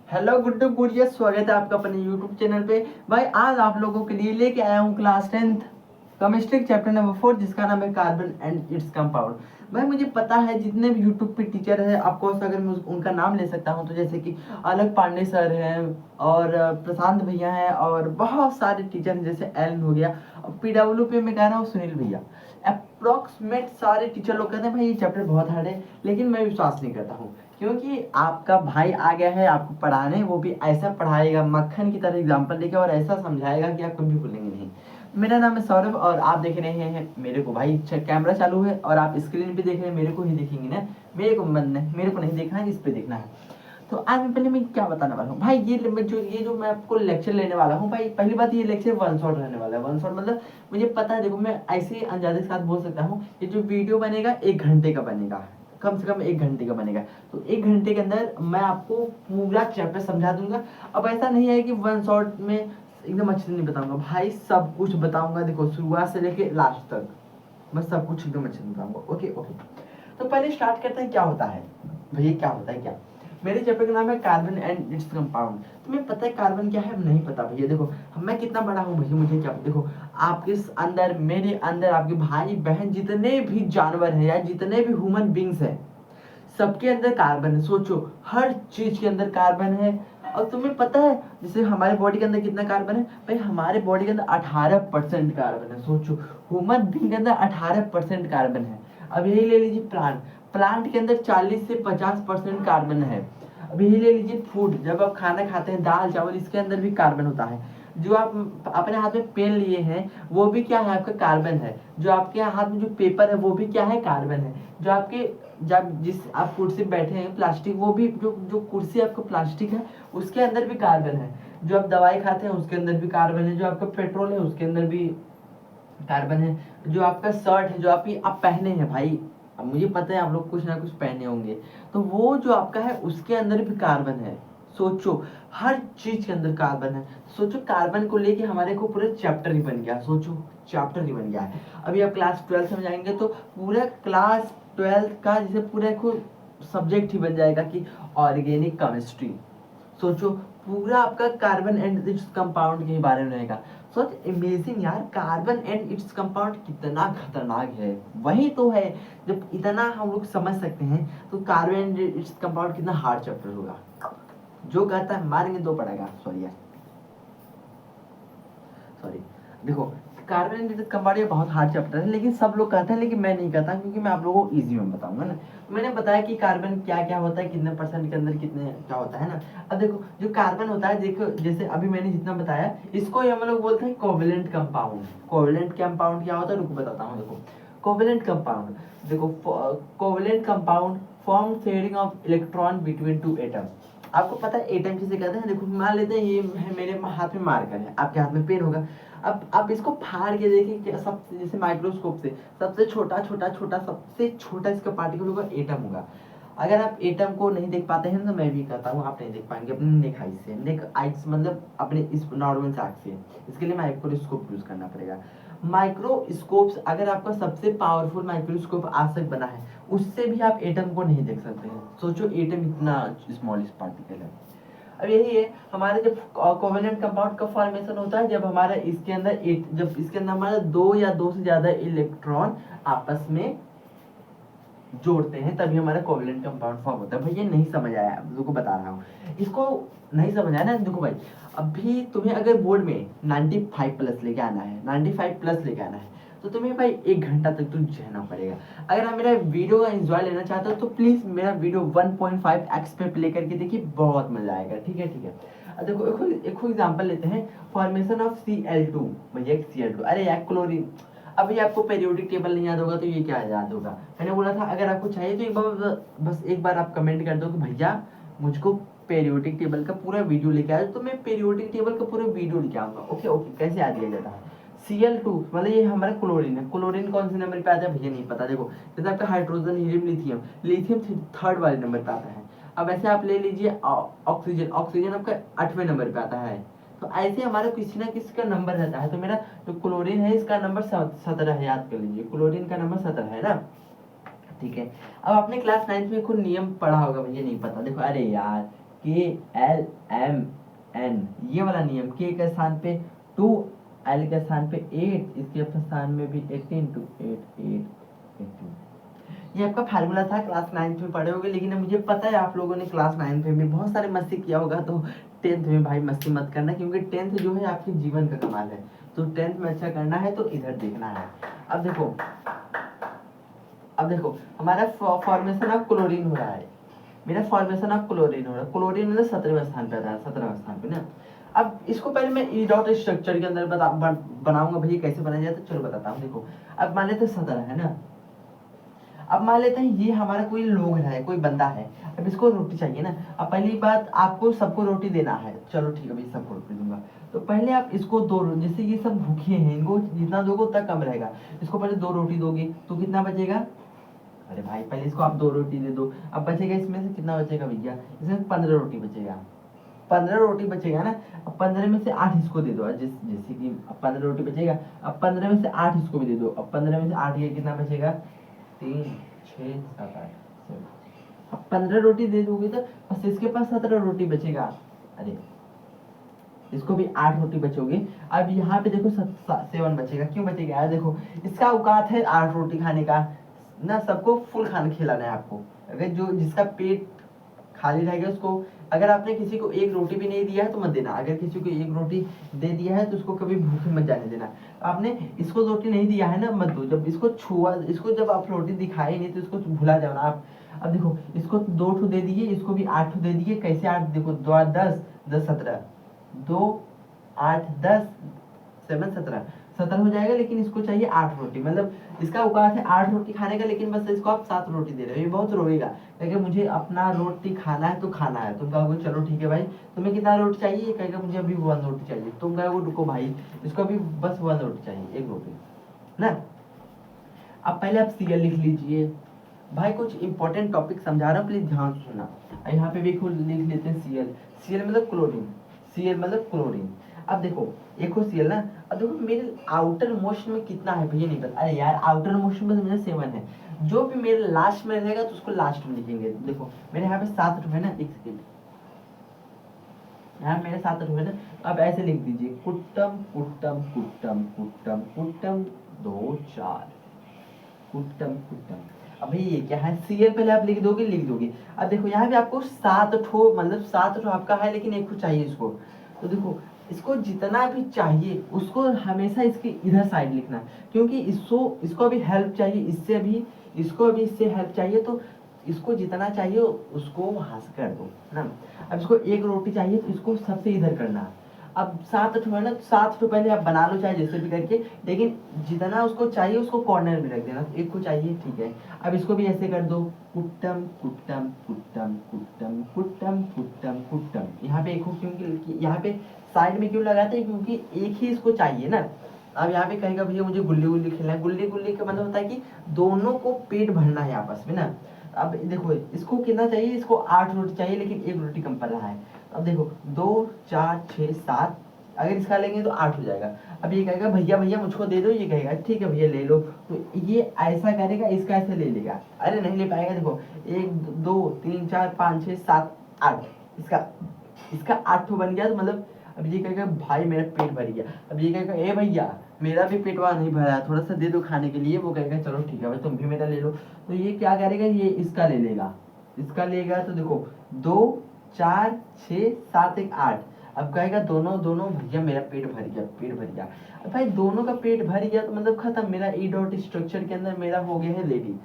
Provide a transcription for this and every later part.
Hello Guddu गुड़िया, स्वागत है आपका अपने यूट्यूब चैनल पे। भाई आज आप लोगों के लिए लेके आया हूँ class 10th chemistry chapter number 4, जिसका नाम है कार्बन एंड इट्स कंपाउंड। भाई मुझे पता है जितने भी यूट्यूब पे टीचर है, आपको अगर मैं उनका नाम ले सकता हूँ तो जैसे कि अलग पांडे सर हैं और प्रशांत भैया हैं और बहुत सारे टीचर हैं, जैसे एलन हो गया। पीडब्ल्यू पे मैं कह रहा हूँ सुनील भैया। अप्रोक्सीमेट सारे टीचर लोग कहते हैं भाई ये चैप्टर बहुत हार्ड है, लेकिन मैं विश्वास नहीं करता हूँ, क्योंकि आपका भाई आ गया है आपको पढ़ाने। वो भी ऐसा पढ़ाएगा मक्खन की तरह एग्जाम्पल लेके, और ऐसा समझाएगा कि आप कभी भूलेंगे नहीं। मेरा नाम है सौरभ और आप देख रहे हैं मेरे को। भाई कैमरा चालू है और आप स्क्रीन पे देख रहे हैं, मेरे को ही देखेंगे ना। मेरे को नहीं देखना है, इस पे देखना है। तो आज पहले मैं क्या बताने वाला हूँ भाई, ये जो मैं आपको लेक्चर लेने वाला हूँ भाई, पहली बात ये लेक्चर वन शॉट रहने वाला है। वन शॉट मतलब मुझे पता है, देखो मैं ऐसे ही अंदाजे के साथ बोल सकता हूँ, ये जो वीडियो बनेगा 1 घंटे का बनेगा, कम से कम 1 घंटे का बनेगा। तो 1 घंटे के अंदर मैं आपको पूरा चैप्टर समझा दूंगा। अब ऐसा नहीं है कि वन शॉट में एकदम अच्छे से नहीं बताऊंगा भाई, सब कुछ बताऊंगा। देखो शुरुआत से लेके लास्ट तक मैं सब कुछ एकदम अच्छे से बताऊंगा। ओके ओके, तो पहले स्टार्ट करते हैं क्या होता है भैया, क्या होता है क्या। मेरे चैप्टर का नाम है कार्बन एंड इट्स कंपाउंड। तुम्हें पता है कार्बन क्या है? नहीं पता भैया। देखो मैं कितना बड़ा हूँ भैया, मुझे क्या, देखो आपके अंदर, मेरे अंदर, आपके भाई बहन जितने भी जानवर हैं या जितने भी ह्यूमन बींग्स हैं, सबके अंदर कार्बन है। सोचो हर चीज के अंदर कार्बन है। और तुम्हें पता है जैसे हमारे बॉडी के अंदर कितना कार्बन है? भाई हमारे बॉडी के अंदर 18% कार्बन है। सोचो ह्यूमन बींग के अंदर 18% कार्बन है। अब यही ले लीजिए प्लांट, प्लांट के अंदर 40 से 50% कार्बन है। अब यही ले लीजिए फूड, जब आप खाना खाते हैं दाल चावल, इसके अंदर भी कार्बन होता है। जो आप अपने हाथ में पेन लिए हैं वो भी क्या है? आपका कार्बन है। जो आपके हाथ में जो पेपर है वो भी क्या है? कार्बन है। जो आपके, जब जिस आप कुर्सी पे बैठे हैं प्लास्टिक, वो भी जो जो कुर्सी आपको प्लास्टिक है उसके अंदर भी कार्बन है। जो आप दवाई खाते हैं उसके अंदर भी कार्बन है। जो आपका पेट्रोल है उसके अंदर भी कार्बन है। जो आपका शर्ट है जो आप पहने हैं भाई, अब मुझे पता है आप लोग कुछ ना कुछ पहने होंगे, तो वो जो आपका है उसके अंदर भी कार्बन है। सोचो हर चीज के अंदर कार्बन है। सोचो कार्बन को लेके हमारे को पूरा चैप्टर ही बन गया। सोचो चैप्टर ही बन गया है। अभी आप क्लास 12 में जाएंगे तो पूरा क्लास 12 का जैसे पूरा को सब्जेक्ट ही बन जाएगा कि ऑर्गेनिक केमिस्ट्री। सोचो पूरा आपका कार्बन एंड इट्स कंपाउंड के बारे में रहेगा। सोच इमेजिन यार, कार्बन एंड इट्स कंपाउंड कितना खतरनाक है। वही तो है, जब इतना हम लोग समझ सकते हैं तो कार्बन एंड इट्स कंपाउंड कितना हार्ड चैप्टर होगा। जो कहता है मारेंगे दो पड़ेगा। सॉरी यार, सॉरी। देखो कार्बन एंड कंपाउंड ये बहुत हार्ड चैप्टर है, लेकिन सब लोग कहते हैं, लेकिन मैं नहीं कहता, क्योंकि मैं आप लोगों को इजी में बताऊंगा ना। मैंने बताया कि कार्बन क्या क्या होता है, कितने परसेंट के अंदर कितने क्या होता है ना। अब देखो जो कार्बन होता है, देखो जैसे अभी मैंने जितना बताया, इसको हम लोग बोलते हैं कोवेलेंट कंपाउंड। कोवेलेंट कंपाउंड क्या होता है रुको बताता हूँ। देखो कोवेलेंट कंपाउंड, देखो covalent compound form sharing of electron between two atom. आपको पता है एटम किसे कहते हैं? देखो मान लेते हैं ये है मेरे हाथ में मार्कर है, आपके हाथ में पेन होगा। अब आप इसको फाड़ के देखिए कि सब जैसे माइक्रोस्कोप से सबसे छोटा छोटा छोटा सबसे छोटा इसका पार्टिकल होगा, एटम होगा। अगर आप एटम को नहीं देख पाते हैं तो मैं भी कहता हूँ आप नहीं देख पाएंगे अपने नेक आई से, नेक आइज मतलब अपने इस नॉर्मल से आँख से। इसके लिए माइक्रोस्कोप यूज करना पड़ेगा। माइक्रोस्कोप अगर आपका सबसे पावरफुल माइक्रोस्कोप आज तक बना है, उससे भी आप एटम को नहीं देख सकते हैं। सोचो एटम इतना स्मॉलेस्ट पार्टिकल है। अब यही है हमारे जब कोवेलेंट कंपाउंड का फॉर्मेशन होता है, जब हमारा इसके अंदर जब इसके अंदर हमारा दो या दो से ज्यादा इलेक्ट्रॉन आपस में जोड़ते हैं, तभी हमारा कोवेलेंट कंपाउंड फॉर्म होता है। भैया नहीं समझ आया, तुमको बता रहा हूँ, इसको नहीं समझ आया ना। देखो भाई अभी तुम्हें अगर बोर्ड में 95 प्लस लेके आना है, 95 प्लस लेके आना है, तो तुम्हें भाई 1 घंटा तक तो झेलना पड़ेगा। अगर आप मेरा वीडियो का एंजॉय लेना चाहते हो तो प्लीज मेरा वीडियो 1.5x पे प्ले करके देखिए, बहुत मजा आएगा। ठीक है ठीक है। अब देखो एक एग्जांपल लेते हैं, फॉर्मेशन ऑफ Cl2। भैया Cl2, अरे यार क्लोरीन। अभी आपको पेरियोडिक टेबल नहीं याद होगा तो ये क्या याद होगा? मैंने बोला था अगर आपको चाहिए तो एक बार बस एक बार आप कमेंट कर दो कि भैया मुझको पेरियोडिक टेबल का पूरा वीडियो लेके आया, तो मैं पेरियोडिक टेबल का पूरा वीडियो लेके आऊंगा। ओके ओके, कैसे याद किया जाता है? Cl2 मतलब ये हमारा क्लोरीन है। क्लोरीन कौन से नंबर पे आता है भैया नहीं पता। देखो जैसे आपका hydrogen helium lithium, lithium third वाले नंबर पे आता है। अब ऐसे आप ले लीजिए ऑक्सीजन, ऑक्सीजन आपका 8वें नंबर पे आता है। तो ऐसे हमारा किसी ना किसी का नंबर रहता है। तो मेरा जो क्लोरीन है इसका नंबर 17 है, याद कर लीजिए क्लोरीन का नंबर 17 है ना। ठीक है। अब आपने क्लास 9 में खुद नियम पढ़ा होगा, मुझे नहीं पता। देखो अरे यार KLMN, ये वाला नियम, K के स्थान पे 2, L के स्थान पे 8, इसके स्थान में भी 18 to 8 8 18। ये आपका फार्मूला था, क्लास 9th में पढ़े होगे, लेकिन मुझे पता है आप लोगों ने क्लास 9th में भी बहुत सारे मस्ती किया होगा, तो 10th में भाई मस्ती मत करना, क्योंकि 10th जो है आपके जीवन का कमाल है। तो 10th में अच्छा करना है तो इधर देखना है। अब देखो हमारा फॉर्मेशन ऑफ क्लोरीन हो रहा है, मेरा फॉर्मेशन ऑफ क्लोरीन हो रहा है। क्लोरीन मतलब 17वें स्थान पे आता है, 17वें स्थान पे ना। अब इसको पहले मैं ई डॉट स्ट्रक्चर के अंदर बनाऊंगा भैया, कैसे बनाया जाता है चलो बताता हूँ। देखो अब मान लेते हैं 17 है ना, अब मान लेते हैं ये हमारा कोई लोग है, कोई बंदा है, अब इसको रोटी चाहिए ना। अब पहली बात आपको सबको रोटी देना है, चलो ठीक है भाई सबको रोटी दूंगा। तो पहले आप इसको दो, जैसे ये सब भूखे हैं, इनको जितना दोगे उतना कम रहेगा। इसको पहले 2 रोटी दोगे तो कितना बचेगा, अरे भाई पहले इसको आप 2 रोटी दे दो, अब बचेगा इसमें से कितना बचेगा भैया, इसमें 15 रोटी बचेगा, 15 रोटी बचेगा ना। अब 15 में से 8 इसको दे दो, जैसे कि अब 15 रोटी बचेगा, अब 15 में से 8 इसको भी दे दो। अब 15 में से 8 ये कितना बचेगा, 3 6 7 8। अब 15 रोटी दे दोगे तो बस इसके पास 17 रोटी बचेगा। अरे इसको भी 8 रोटी बचोगे। अब यहाँ पे देखो 7 बचेगा, क्यों बचेगा यार, देखो इसका औकात है 8 रोटी खाने का ना, सबको फुल खाना खिलाना है आपको। अगर जो जिसका पेट खाली रहेगा उसको, अगर आपने किसी को 1 रोटी भी नहीं दिया है तो मत देना, अगर किसी को 1 रोटी दे दिया है तो उसको कभी भूखे मत जाने देना। आपने इसको रोटी नहीं दिया है ना, मत दो। जब इसको छुआ, इसको जब आप रोटी दिखाए नहीं तो इसको भुला जाओ ना आप। अब देखो इसको 2 ठो दे दिए, इसको भी 8 ठो दे दिए, कैसे 8, देखो 2 10 10 17, 2 8 10 7 17 17 हो जाएगा, लेकिन इसको चाहिए 8 रोटी, मतलब इसका औकात है 8 रोटी खाने का, लेकिन बस इसको आप 7 रोटी दे रहे हो। ये बहुत रोएगा, कहेगा मुझे अपना रोटी खाना है तो खाना है। तुम कहोगे चलो ठीक है भाई, तुम्हें कितना रोटी चाहिए, ये कहेगा मुझे अभी 1 रोटी चाहिए। तुम कहोगे रुको भाई, इसको अभी बस 1 रोटी चाहिए, 1 रोटी ना। अब पहले आप सीएल लिख लीजिए भाई, कुछ इंपॉर्टेंट टॉपिक समझा रहा हूँ, प्लीज ध्यान से सुनना। यहाँ पे भी खुद लिख लेते हैं सीएल, सीएल मतलब क्लोरीन, सीएल मतलब क्लोरीन। अब देखो एक हो सीएल ना, अब देखो मेरे आउटर मोस्ट में कितना है भैया नहीं पता, अरे यार आउटर मोस्ट में मेरा 7 है, जो भी मेरे लास्ट में रहेगा तो उसको लास्ट में लिखेंगे। देखो मेरे यहाँ पे 7 है ना, एक सेकेंड, यहाँ मेरे 7 है ना, अब ऐसे लिख दीजिए कुट्टम कुट्टम कुट्टम कुट्टम कुट्टम 2 4 कुट्टम कुट्टम। अभी ये क्या है, सीएल पहले आप लिख दोगे। अब देखो यहाँ भी आपको 7 ठो, मतलब 7 ठो आपका है, लेकिन 1 ठो चाहिए इसको। तो देखो इसको जितना भी चाहिए उसको हमेशा इसके इधर साइड लिखना, क्योंकि इसको अभी हेल्प चाहिए, इससे भी इसको अभी इससे हेल्प चाहिए, तो इसको जितना चाहिए उसको वहां से कर दो ना। अब इसको 1 रोटी चाहिए तो इसको सबसे इधर करना। अब 7 ठो है ना, 7 ठो पहले आप बना लो चाहे जैसे भी करके, लेकिन जितना उसको चाहिए उसको कॉर्नर में रख देना, 1 को चाहिए ठीक है। अब इसको भी ऐसे कर दो, कुट्टम कुट्टम कुट्टम कुट्टम कुट्टम कुट्टम कुट्टम। यहाँ पे 1 हो, क्योंकि यहाँ पे साइड में क्यों लगाते हैं, क्योंकि 1 ही इसको चाहिए ना। अब यहाँ पे कहेगा भैया मुझे गुल्ली गुल्ली खेलना है, गुल्ली गुल्ली का मतलब होता है कि दोनों को पेट भरना है आपस में ना। अब देखो इसको कितना चाहिए, इसको 8 रोटी चाहिए, लेकिन 1 रोटी कम पड़ रहा है। अब देखो 2 4 6 7, अगर इसका लेंगे तो 8 हो जाएगा। अब ये कहेगा भैया भैया मुझको दे दो, ये कहेगा ठीक है भैया ले लो, तो ये ऐसा करेगा, इसका ऐसे ले लेगा, अरे नहीं ले पाएगा। देखो 1 2 3 4 5 6 7 8, इसका 8 बन गया, तो मतलब अब ये कहेगा भाई मेरा पेट भर गया। अब ये कहेगा ए भैया मेरा भी पेटवा नहीं भरा है, थोड़ा सा दे दो खाने के लिए। वो कहेगा चलो ठीक है भाई तुम भी मेरा ले लो। तो ये क्या करेगा, ये इसका ले लेगा, इसका लेगा। तो देखो 2 4 6 7 1 8, अब कहेगा दोनों दोनों भैया मेरा पेट भर गया, पेट भर गया। अब भाई दोनों का पेट भर गया तो मतलब खत्म, मेरा ई डॉट स्ट्रक्चर के अंदर मेरा हो गया है लेडी।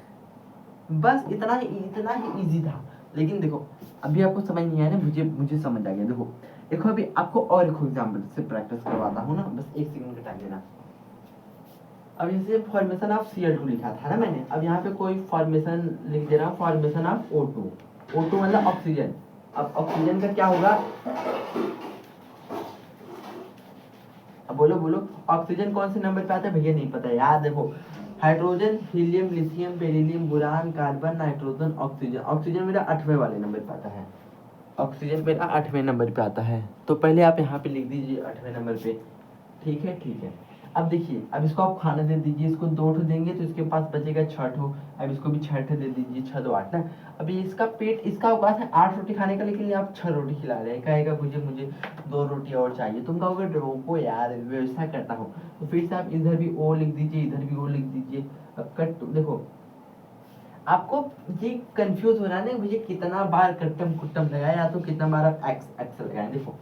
बस इतना ही इजी था। लेकिन देखो अभी आपको समझ नहीं आया ना, मुझे समझ आ गया। देखो अभी आपको और एक एग्जांपल से प्रैक्टिस करवाता हूँ ना, बस 1 सेकंड का टाइम देना। अब जैसे फॉर्मेशन ऑफ Cl2 लिखा था ना मैंने, अब यहाँ पे कोई फॉर्मेशन लिख दे रहा हूँ, फॉर्मेशन ऑफ O2। O2 मतलब ऑक्सीजन। अब ऑक्सीजन का क्या होगा, अब बोलो ऑक्सीजन कौन से नंबर पे आता है भैया नहीं पता यार। देखो hydrogen helium lithium beryllium boron carbon nitrogen oxygen, oxygen मेरा 8वें वाले नंबर पे आता है, ऑक्सीजन मेरा 8वें नंबर पे आता है। तो पहले आप यहाँ पे लिख दीजिए 8वें नंबर पे, ठीक है। अब देखिए, अब इसको आप खाना दे दीजिए, इसको 2 ठो देंगे तो इसके पास बचेगा 6 ठो। अब इसको भी 6 ठो दे दीजिए, 6 2 8 ना। अभी इसका पेट, इसका औकात है 8 रोटी खाने का, लेकिन आप 6 रोटी खिला रहे हैं। कहेगा मुझे 2 रोटी और चाहिए। तुम कहोगे रोको यार, व्यवस्था करता हूँ। तो फिर से आप इधर भी ओ लिख दीजिए, इधर भी ओ लिख दीजिए। अब कट देखो, आपको ये कंफ्यूज हो रहा है ना मुझे कितना बार कट्टम कुट्टम लगाया, या तो कितना बार आप एक्स एक्स लगाए। देखो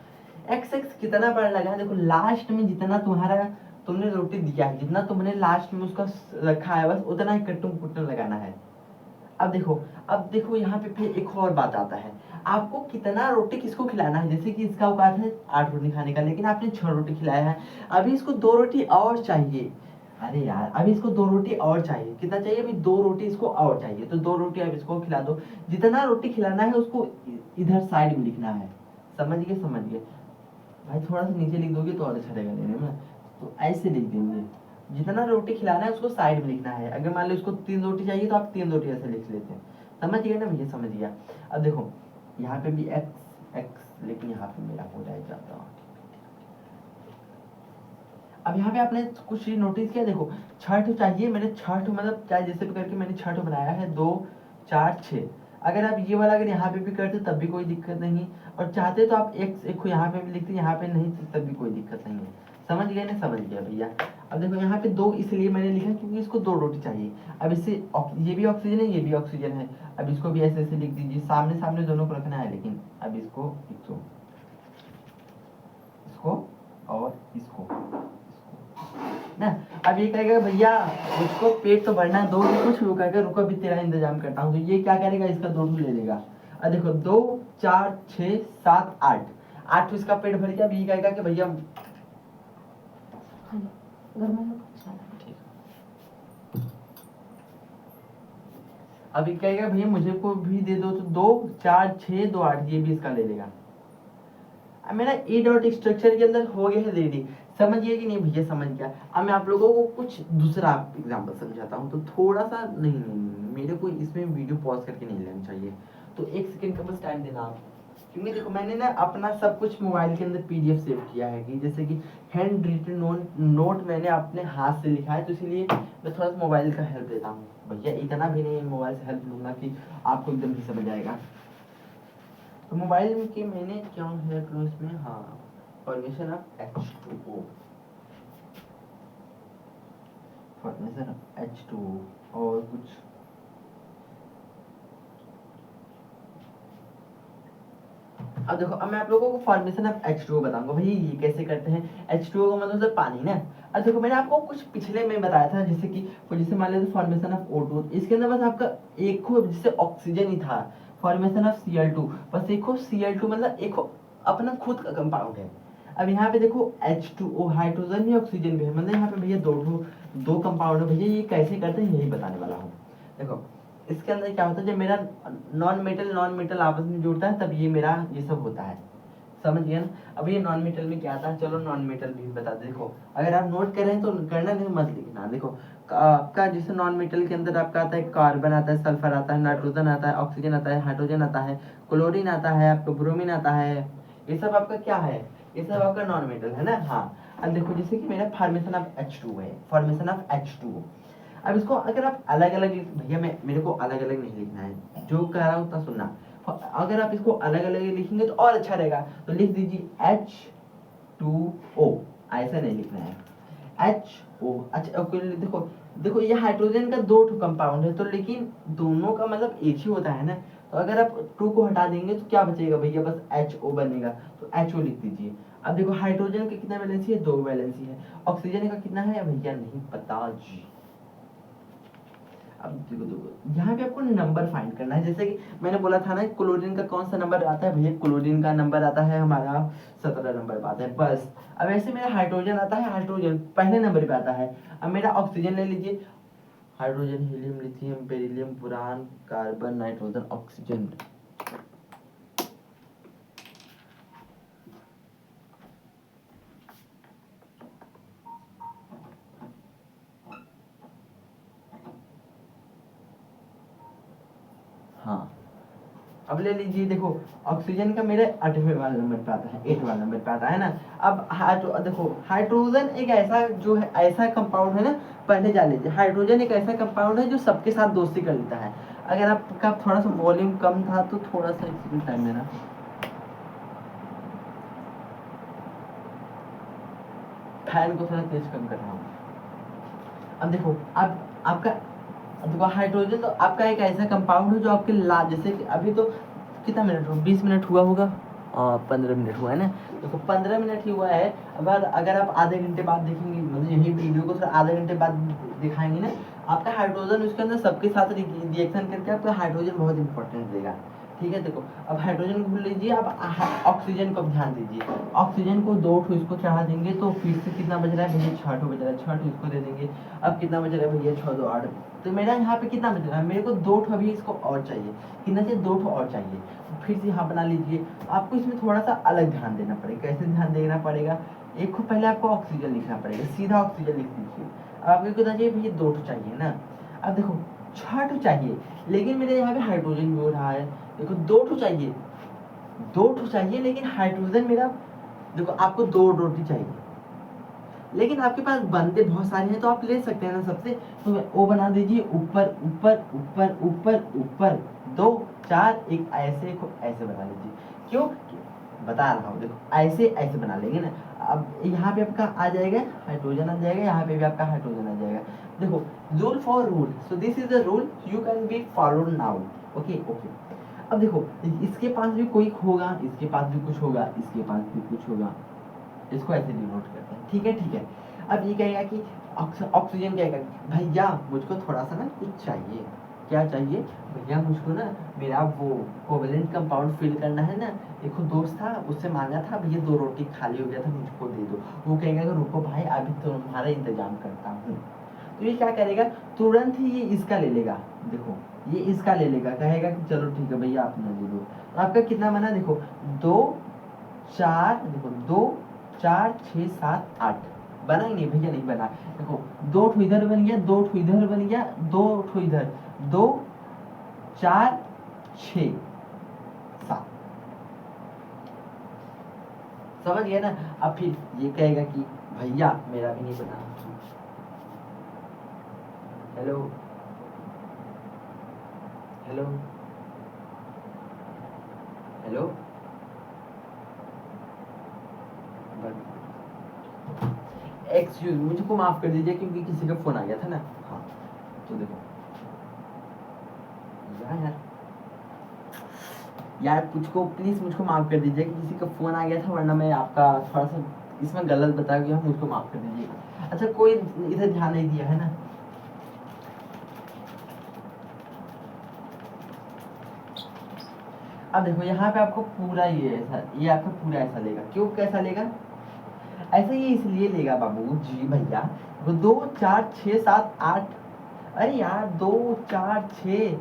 एक्स एक्स कितना बार लगाया, देखो लास्ट में जितना तुम्हारा तुमने रोटी दिया है, जितना तुमने लास्ट में उसका रखा है, बस उतना ही कट्टम कुट्टम लगाना है। अब देखो यहाँ पे फिर एक और बात आता है, आपको कितना रोटी किसको खिलाना है। जैसे कि इसका औकात है 8 रोटी खाने का, लेकिन आपने 6 रोटी खिलाया है। अभी इसको 2 रोटी और चाहिए। अरे यार, अभी इसको 2 रोटी और चाहिए। कितना चाहिए? अभी 2 रोटी इसको और चाहिए, तो 2 रोटी अब इसको खिला दो। जितना रोटी खिलाना है उसको इधर साइड में लिखना है। समझ गए? समझ गए भाई? थोड़ा सा नीचे लिख दोगे तो और अच्छा रहेगा लेने में। तो ऐसे लिख देंगे, जितना रोटी खिलाना है उसको साइड में लिखना है। अगर मान लो इसको 3 रोटी चाहिए तो आप 3 रोटी ऐसे लिख लेते हैं। समझ गए ना भैया? समझ गया। अब देखो यहाँ पे भी एक्स एक्स, लेकिन यहाँ पे मेरा हो जाता। अब यहाँ पे आपने कुछ चीज नोटिस किया? देखो 6 ठो चाहिए, मैंने 6 ठो मतलब चाहे जैसे भी करके मैंने 6 ठो बनाया है, 2 4 6। अगर आप ये वाला अगर यहाँ पे भी करते तब भी कोई दिक्कत नहीं, और चाहते तो आप एक यहाँ पे भी लिखते, यहाँ पे नहीं तो तब भी कोई दिक्कत नहीं है। समझ गए ना? समझ गया भैया। अब देखो यहाँ पे 2 इसलिए मैंने लिखा क्योंकि इसको 2 रोटी चाहिए। अब इससे ये भी ऑक्सीजन है, ये भी ऑक्सीजन है। अब इसको भी ऐसे ऐसे लिख दीजिए, सामने सामने दोनों को रखना है। लेकिन अब इसको और इसको ना। अब ये कहेगा भैया उसको पेट तो भरना है, 2 कुछ, वो कहेगा रुको अभी तेरा इंतजाम करता हूँ। तो ये क्या करेगा? इसका 2 ले लेगा। अब देखो 2 4 6 7 8, 8 इसका पेट भर गया। अब ये कहेगा कि भैया ठीक। अभी कहेगा भैया मुझे को भी दे दो, तो 2 4 6 2 8, ये भी इसका ले लेगा। अब मेरा ए डॉट स्ट्रक्चर के अंदर हो गया है रेडी। समझिए कि नहीं भैया? समझ गया। अब मैं आप लोगों को कुछ दूसरा एग्जांपल समझाता हूँ। तो थोड़ा सा नहीं, मेरे को इसमें वीडियो पॉज करके नहीं लेना चाहिए, तो 1 सेकंड का बस टाइम देना आप। क्योंकि देखो मैंने ना अपना सब कुछ मोबाइल के अंदर पीडीएफ सेव किया है, कि जैसे कि हैंड रिटन नोट मैंने अपने हाथ से लिखा है, तो इसलिए मैं थोड़ा सा मोबाइल का हेल्प लेता हूँ। भैया इतना भी नहीं मोबाइल से हेल्प लूंगा कि आपको एकदम ही समझ आएगा। तो मोबाइल में कि मैंने क्या है क्लोज में, हाँ, formation of H2O, formation of H2O और कुछ। अब देखो, अब मैं आप लोगों को फॉर्मेशन ऑफ H2O बताऊंगा। भाई ये कैसे करते हैं? H2O का मतलब पानी ना। अब देखो मैंने आपको कुछ पिछले में बताया था, जैसे कि जैसे मान लीजिए फॉर्मेशन ऑफ O2, इसके अंदर बस आपका एक हो जैसे ऑक्सीजन ही था। फॉर्मेशन ऑफ Cl2, बस एक हो Cl2, मतलब एक हो अपना खुद का कंपाउंड है। अब यहाँ पे देखो H2O, हाइड्रोजन भी ऑक्सीजन भी है, मतलब यहाँ पे भैया दो कंपाउंड है। भैया ये कैसे करते हैं यही बताने वाला हूँ। देखो इसके अंदर क्या होता है, जब मेरा नॉन मेटल आपस में जुड़ता है तब ये मेरा ये सब होता है। समझ गया ना? अब ये नॉन मेटल में क्या आता है, चलो नॉन मेटल भी बता दे। देखो अगर आप नोट कर रहे हैं तो करना नहीं, मत लिखना। देखो आपका जैसे नॉन मेटल के अंदर आपका आता है कार्बन आता है, सल्फर आता है, नाइट्रोजन आता है, ऑक्सीजन आता है, हाइड्रोजन आता है, क्लोरीन आता है, आपका ब्रोमीन आता है। ये सब आपका क्या है? ये सब आपका नॉन मेटल है ना। हाँ। अब देखो जैसे कि मेरा फॉर्मेशन ऑफ H2 है, फॉर्मेशन ऑफ H2। अब इसको अगर आप अलग अलग, भैया मैं मेरे को अलग अलग नहीं लिखना है, जो कह रहा हूँ उतना सुनना। अगर आप इसको अलग अलग लिखेंगे तो और अच्छा रहेगा। तो लिख दीजिए H2O, ऐसा नहीं लिखना है HO। अच्छा ओके, देखो देखो ये हाइड्रोजन का 2 कंपाउंड है, तो लेकिन दोनों का मतलब एक ही होता है ना। तो अगर आप 2 को हटा देंगे तो क्या बचेगा भैया? बस HO बनेगा, तो HO लिख दीजिए। अब देखो हाइड्रोजन का कितना वैलेंसी है? 2 वैलेंसी है। ऑक्सीजन का कितना है भैया? नहीं पता जी। अब देखो यहाँ पे आपको नंबर फाइंड करना है। जैसे कि मैंने बोला था ना, क्लोरीन का कौन सा नंबर आता है भैया? क्लोरीन का नंबर आता है हमारा 17 नंबर पे आता है बस। अब ऐसे मेरा हाइड्रोजन आता है, हाइड्रोजन पहले नंबर पे आता है। अब मेरा ऑक्सीजन ले लीजिए, hydrogen, helium, lithium, beryllium, boron, carbon, nitrogen, oxygen. हाँ अब ले लीजिए, देखो ऑक्सीजन का मेरे 8वें वाले नंबर पे आता है, 8 वाले नंबर पे आता है ना। अब देखो हाइड्रोजन एक ऐसा जो है, ऐसा कंपाउंड है ना, पहले जान लीजिए हाइड्रोजन एक ऐसा कंपाउंड है जो सबके साथ दोस्ती कर लेता है। अगर आपका थोड़ा सा वॉल्यूम कम था तो थोड़ा सा एक टाइम देना, फैन को थोड़ा तेज कम कर रहा हूँ। अब देखो अब आपका देखो हाइड्रोजन तो आपका एक ऐसा कंपाउंड है जो आपके जैसे कि अभी तो कितना मिनट हुआ, 20 मिनट हुआ होगा, 15 मिनट हुआ है ना। देखो 15 मिनट ही हुआ है। अगर आप आधे घंटे बाद देखेंगे, मतलब यही वीडियो को थोड़ा आधे घंटे बाद दिखाएंगे ना, आपका हाइड्रोजन उसके अंदर सबके साथ रिएक्शन करके आपका हाइड्रोजन बहुत इंपॉर्टेंट देगा। ठीक है, देखो अब हाइड्रोजन को भूल लीजिए, अब ऑक्सीजन को ध्यान दीजिए। ऑक्सीजन को 2 ठो इसको चढ़ा देंगे तो फिर से कितना बज रहा है भैया, 6 ठो बज रहा है, 6 ठो इसको दे देंगे। अब कितना बज रहा है भैया, 6 2 8, तो मेरा यहाँ पे कितना बज रहा है, मेरे को 2 ठो अभी इसको और चाहिए, कितना चाहिए, 2 ठो और चाहिए। फिर से यहाँ बना लीजिए। आपको इसमें थोड़ा सा अलग ध्यान देना पड़ेगा। कैसे ध्यान देना पड़ेगा, एक को पहले आपको ऑक्सीजन लिखना पड़ेगा, सीधा ऑक्सीजन लिख दीजिए। अब आपको कितना चाहिए भैया, 2 ठो चाहिए ना। अब देखो 6 ठो चाहिए, लेकिन मेरे यहाँ पे हाइड्रोजन भी हो रहा है। देखो 2 ठो चाहिए, 2 ठो चाहिए, लेकिन हाइड्रोजन मेरा, देखो आपको 2 रोटी चाहिए, लेकिन आपके पास बनते बहुत सारे हैं तो आप ले सकते हैं ना सबसे। तो वो बना दीजिए, ऊपर ऊपर ऊपर ऊपर ऊपर 2 4, एक ऐसे को ऐसे बना लीजिए। क्यों बता रहा हूँ, देखो ऐसे ऐसे बना लेंगे ना। अब यहाँ पे आपका आ जाएगा हाइड्रोजन, आ जाएगा यहाँ पे भी आपका हाइड्रोजन आ जाएगा। देखो rule for rule, so this is the rule you can be followed now. Okay okay. अब देखो इसके पास भी कोई होगा, इसके पास भी कुछ होगा, इसके पास भी कुछ होगा, इसको ऐसे डिनोट करते हैं। ठीक है ठीक है। अब ये कहेगा कि ऑक्सीजन कहेगा भैया मुझको थोड़ा सा ना कुछ चाहिए। क्या चाहिए भैया, मुझको ना मेरा वो कोवेलेंट कंपाउंड फिल करना है ना। एक दोस्त था, उससे मांगा था भैया 2 रोटी खाली हो गया था, मुझको दे दो। वो कहेगा कि रुको भाई अभी तो तुम्हारा इंतजाम करता हूँ। तो ये क्या करेगा, तुरंत ही ये इसका ले लेगा। देखो ये इसका ले लेगा, कहेगा कि चलो ठीक है भैया आप ना दे दो। तो आपका कितना बना, देखो 2 4, देखो 2 4 6 7 8 बना ही नहीं भैया, नहीं बना। देखो 2 ठो इधर बन गया, 2 ठो इधर बन गया, 2 ठो इधर, 2 4 6 7, समझ गया ना। अब फिर ये कहेगा कि भैया मेरा भी नहीं बना। हेलो हेलो हेलो, एक्सक्यूज मुझको माफ कर दीजिए क्योंकि किसी का फोन आ गया था ना। हाँ तो देखो यार यार मुझको प्लीज मुझको माफ कर दीजिए कि किसी का फोन आ गया था, वरना मैं आपका थोड़ा सा इसमें गलत बता गया हूँ, मुझको माफ कर दीजिए। अच्छा कोई इधर ध्यान नहीं दिया है ना। अब देखो यहाँ पे आपको पूरा ये ऐसा, ये आपका पूरा ऐसा लेगा। क्यों कैसा लेगा, ऐसा ये इसलिए लेगा बाबू जी भैया, 2 4 6 7 8, अरे यार 2 4 6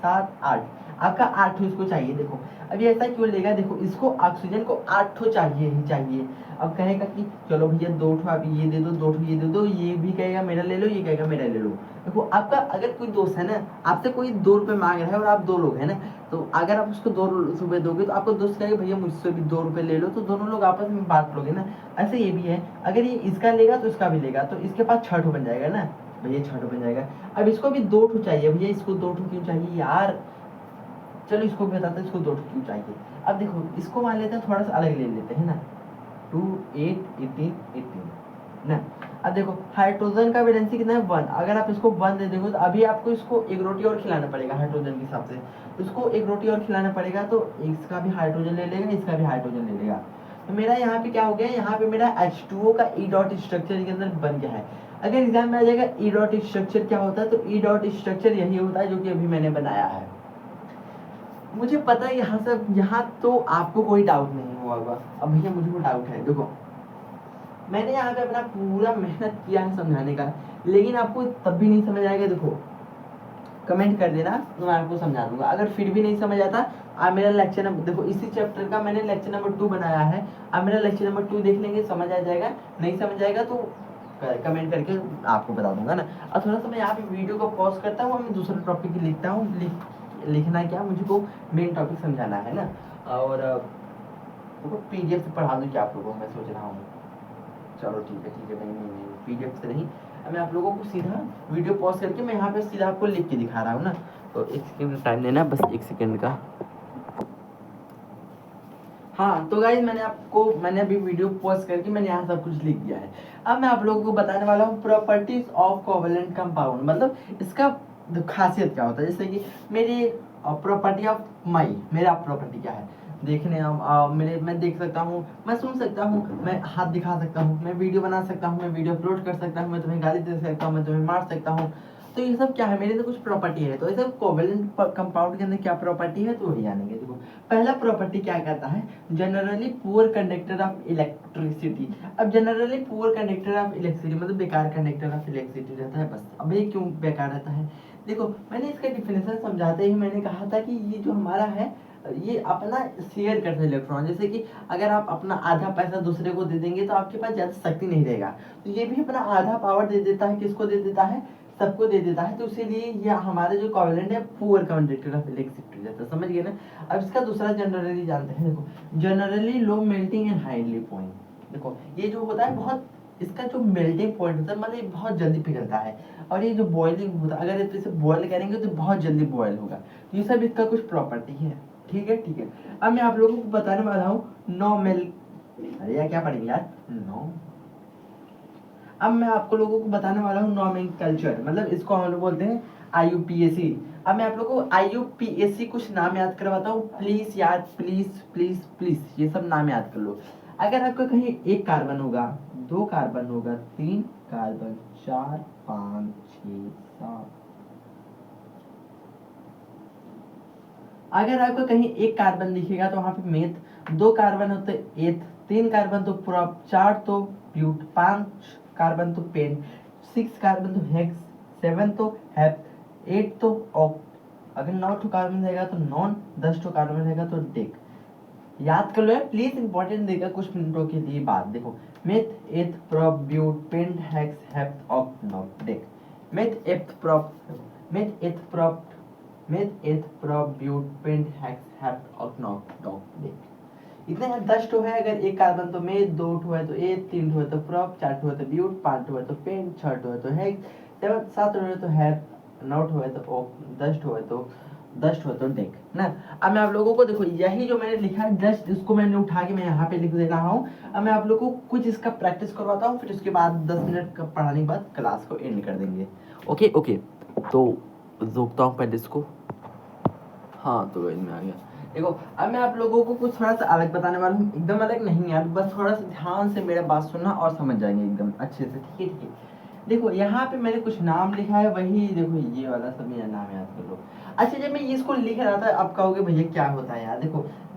7 8, आपका 8 इसको चाहिए। देखो अब ये ऐसा क्यों लेगा, देखो इसको ऑक्सीजन को 8 चाहिए ही चाहिए। अब कहेगा कि चलो भैया 2 आप ये दे दो, 2 ये दे दो, ये भी कहेगा मेरा ले लो, ये कहेगा मेरा ले लो। देखो आपका अगर कोई दोस्त है ना, आपसे कोई 2 रुपए मांग रहा है और आप 2 लोग हैं ना, तो अगर आप उसको 2 रुपए दोगे तो आपको दोस्त कहेगा भैया मुझसे भी 2 रुपए ले लो, तो दोनों लोग आपस में बांट लोगे ना। ऐसे ये भी है, अगर ये इसका लेगा तो इसका भी लेगा, तो इसके पास 6 बन जाएगा ना भैया, 6 बन जाएगा। अब इसको भी 2 चाहिए भैया, इसको 2 क्यों चाहिए यार, चलो इसको भी बताते हैं इसको 2 क्यों चाहिए। अब देखो इसको मान लेते हैं, थोड़ा सा अलग ले लेते हैं ना, 2 8 18 18 ना। अब देखो हाइड्रोजन का वैलेंसी कितना है 1, अगर आप इसको 1 दे दोगे तो अभी आपको इसको 1 रोटी और खिलाना पड़ेगा हाइड्रोजन के हिसाब से, इसको 1 रोटी और खिलाना पड़ेगा, तो इसका भी हाइड्रोजन ले लेगा, इसका भी हाइड्रोजन ले लेगा। तो मेरा यहाँ पे क्या हो गया, यहाँ पे मेरा H2O का E डॉट स्ट्रक्चर के अंदर बन गया है। अगर एग्जाम में आ जाएगा E डॉट स्ट्रक्चर क्या होता है, तो E डॉट स्ट्रक्चर यही होता है जो कि अभी मैंने बनाया है। मुझे पता है यहाँ तो आपको कोई डाउट नहीं हुआ होगा। अब भैया मुझे को डाउट है, देखो मैंने यहाँ पे अपना पूरा मेहनत किया है समझाने का, लेकिन आपको तब भी नहीं समझ आएगा। देखो कमेंट कर देना तो मैं आपको समझा दूंगा। अगर फिर भी नहीं समझ आता, आप मेरा लेक्चर नंबर देखो, इसी चैप्टर का मैंने लेक्चर नंबर 2 बनाया है, आप मेरा लेक्चर नंबर 2 देख लेंगे, समझ आ जाएगा। नहीं समझ आएगा तो कमेंट करके आपको बता दूंगा ना। और थोड़ा सा मैं यहाँ पे वीडियो को पॉज करता हूँ, मैं दूसरा टॉपिक लिखता हूँ, लिखना क्या, मुझको मेन टॉपिक समझाना है ना। और PDF से पढ़ा दूँ क्या आप लोगों को, मैं सोच रहा हूँ। चलो ठीक है, नहीं, PDF से नहीं, मैं आप लोगों को सीधा वीडियो पॉज करके मैं यहाँ पे सीधा आपको लिख के दिखा रहा हूँ ना। तो 1 सेकंड टाइम लेना, बस 1 सेकंड का। हाँ तो गाइस मैंने अभी वीडियो पॉज करके मैंने यहाँ सब कुछ लिख दिया है। अब मैं आप लोगों को बताने वाला हूँ प्रॉपर्टीज ऑफ कोवेलेंट कंपाउंड, मतलब इसका खासियत क्या होता है। जैसे कि मेरी प्रॉपर्टी ऑफ माई, मेरा प्रॉपर्टी क्या है देखने, मैं देख सकता हूँ, मैं सुन सकता हूँ, मैं हाथ दिखा सकता हूँ, मैं वीडियो बना सकता हूँ, मैं वीडियो अपलोड कर सकता हूँ, मैं तुम्हें गाली दे सकता हूँ, मैं तुम्हें मार सकता हूँ। तो ये सब क्या है, मेरे तो कुछ प्रॉपर्टी है। तो ये सब कोवेलेंट कंपाउंड के अंदर क्या प्रॉपर्टी है तो वही जानेंगे। देखो पहला प्रॉपर्टी क्या कहता है, generally poor conductor of electricity. अब generally poor conductor of electricity मतलब बेकार कंडक्टर ऑफ इलेक्ट्रिसिटी रहता है बस। अब ये क्यों बेकार रहता है, देखो मैंने इसका डिफिनेशन समझाते ही मैंने कहा था कि ये जो हमारा है ये अपना शेयर करते हैं इलेक्ट्रॉन। जैसे कि अगर आप अपना आधा पैसा दूसरे को दे देंगे तो आपके पास ज़्यादा शक्ति नहीं रहेगा, तो ये भी अपना आधा पावर दे देता है, किसको दे देता है, सबको दे देता है। तो इसीलिए ये हमारे जो कोवेलेंट है पुअर कंडक्टर ऑफ इलेक्ट्रिसिटी रहता है, समझ गए ना। अब इसका दूसरा जनरली जानते हैं, देखो generally low melting and highly point. देखो ये जो होता है बहुत, इसका जो मेल्टिंग पॉइंट होता है मतलब ये बहुत जल्दी पिघलता है, और ये जो बॉइलिंग होता है अगर इसे बॉयल करेंगे तो बहुत जल्दी बॉयल होगा। तो ये सब इसका कुछ प्रॉपर्टी है, ठीक है। अब मैं आप लोगों को बताने वाला हूँ अरे यार क्या पढ़ेंगे यार, अब मैं आपको लोगों को बताने वाला हूँ नोमेनक्लेचर, मतलब इसको हम लोग बोलते हैं IUPAC। अब मैं आप लोगों को IUPAC कुछ नाम याद करवाता हूँ, प्लीज यार, प्लीज ये सब नाम याद कर लो। अगर आपका कहीं 1 कार्बन होगा, 2 कार्बन होगा, 3 कार्बन, 4 5 6 7, अगर आपको कहीं 1 कार्बन दिखेगा तो वहां पे मेथ, 2 कार्बन होते एथ, 3 कार्बन तो प्रोप, 4 तो ब्यूट, 5 कार्बन तो पेन, 6 कार्बन तो हेक्स, 7 तो हेप, 8 तो ऑक्ट, अगर 9 तो कार्बन रहेगा तो नॉन, 10 तो कार्बन रहेगा तो डेक। याद कर लो यार प्लीज, इंपॉर्टेंट देगा कुछ मिनटों के लिए बात। देखो meth, eth, prop, but, pen, hex, hep, oct, non, dec. Meth, eth, prop, meth, eth, prop, meth, eth, prop, but, pen, hex, hep, oct, non, dec. इतने हैं 10 ठो है। अगर 1 कार्बन तो मेथ, 2 ठो है तो एथ, 3 ठो है तो प्रोप, 4 ठो है तो ब्यूट, 5 ठो है तो पेन, 6 ठो है तो हेक्स, 7 ठो है तो हेप, 9 ठो है तो ऑक्ट, 10 ठो है तो डेक ना। अब मैं आप लोगों को देखो यही जो मैंने लिखा है जस्ट इसको मैंने उठा के मैं यहाँ पे लिख दे रहा हूँ। अब मैं आप लोगों को कुछ इसका प्रैक्टिस करवाता हूँ, फिर उसके बाद 10 मिनट का पढ़ाने के बाद क्लास को एंड कर देंगे। ओके तो रोकता हूँ पहले इसको। हाँ तो में आ गया। देखो अब मैं आप लोगों को कुछ थोड़ा सा अलग बताने वाला हूँ, एकदम अलग नहीं यार, बस थोड़ा सा ध्यान से मेरा बात सुनना और समझ जाएंगे एकदम अच्छे से, ठीक है। देखो यहाँ पे मैंने कुछ नाम लिखा है, वही देखो ये वाला सब मेरा नाम याद कर लो। अच्छा जब मैं इसको लिख रहा था आप कहोगे भैया क्या होता है यार,